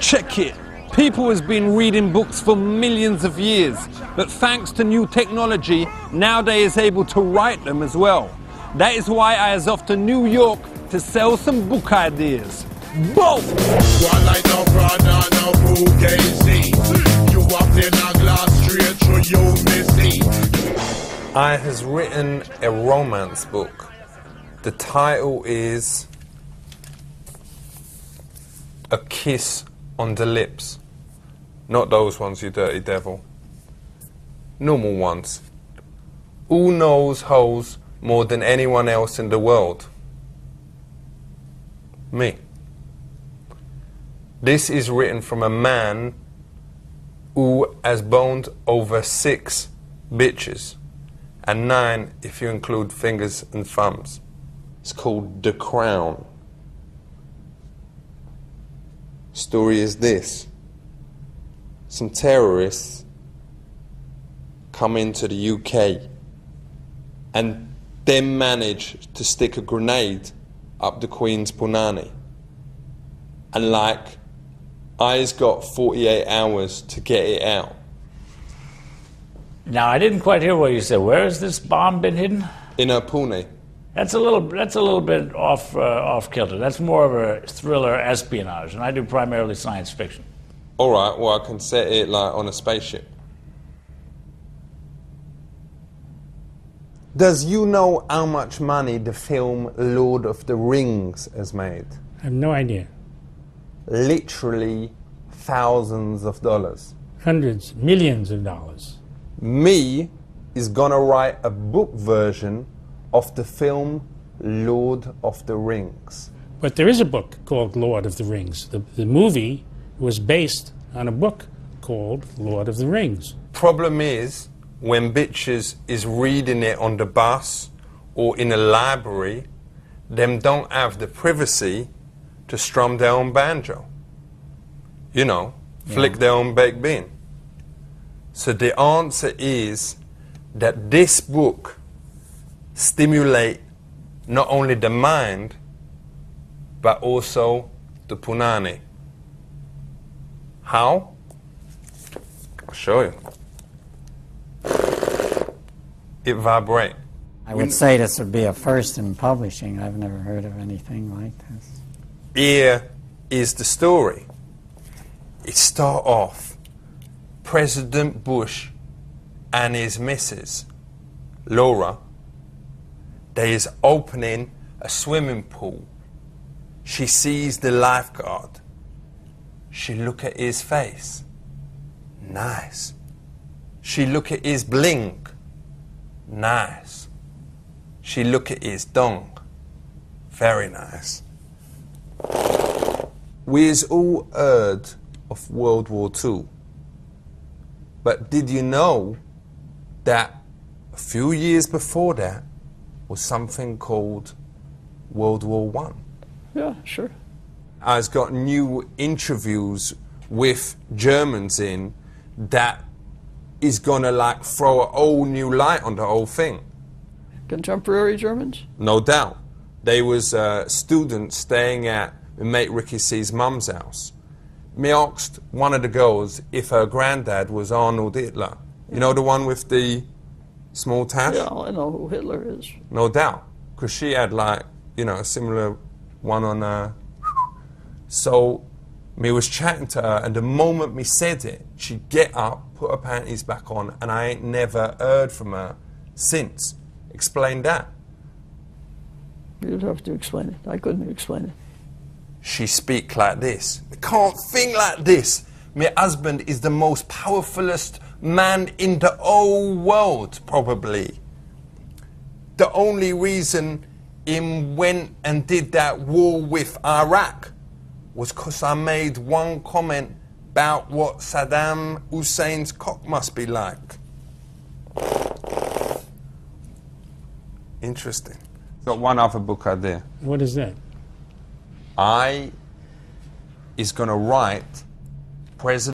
Check it. People has been reading books for millions of years, but thanks to new technology, nowadays is able to write them as well. That is why I is off to New York to sell some book ideas. Both! I has written a romance book. The title is A Kiss on the Lips. Not those ones, you dirty devil. Normal ones. Who knows hoes more than anyone else in the world? Me. This is written from a man who has boned over 6 bitches, and 9 if you include fingers and thumbs. It's called The Crown. Story is this. Some terrorists come into the UK and then manage to stick a grenade up the Queen's punani. And like, I's got 48 hours to get it out. Now, I didn't quite hear what you said. Where has this bomb been hidden? In her puni. That's a little bit off kilter. That's more of a thriller espionage, and I do primarily science fiction. All right, well, I can set it like on a spaceship. Does you know how much money the film Lord of the Rings has made? I have no idea. Literally thousands of dollars. Hundreds, millions of dollars. Me is gonna write a book version of the film Lord of the Rings. But there is a book called Lord of the Rings. The movie was based on a book called Lord of the Rings. Problem is, when bitches is reading it on the bus or in a library, them don't have the privacy to strum their own banjo. You know, flick their own baked bean. So the answer is that this book stimulate not only the mind, but also the punani. How? I'll show you. It vibrates. I would say this would be a first in publishing. I've never heard of anything like this. Here is the story. It start off, President Bush and his missus, Laura, they is opening a swimming pool. She sees the lifeguard. She look at his face. Nice. She look at his bling. Nice. She look at his dong. Very nice. We's all heard of World War II. But did you know that a few years before that was something called World War I? Yeah, sure. I've got new interviews with Germans in that is gonna like throw a whole new light on the whole thing. Contemporary Germans? No doubt. They was students staying at my mate Ricky C's mum's house. Me asked one of the girls if her granddad was Arnold Hitler. You know the one with the small tash? Yeah, I know who Hitler is. No doubt. Because she had like, you know, a similar one on her. So me was chatting to her, and the moment me said it, she'd get up, put her panties back on, and I ain't never heard from her since. Explain that. You'd have to explain it. I couldn't explain it. She speak like this. I can't think like this. My husband is the most powerfulest man in the whole world, probably. The only reason him went and did that war with Iraq was because I made one comment about what Saddam Hussein's cock must be like. Interesting. Got one other book idea. What is that? I is going to write President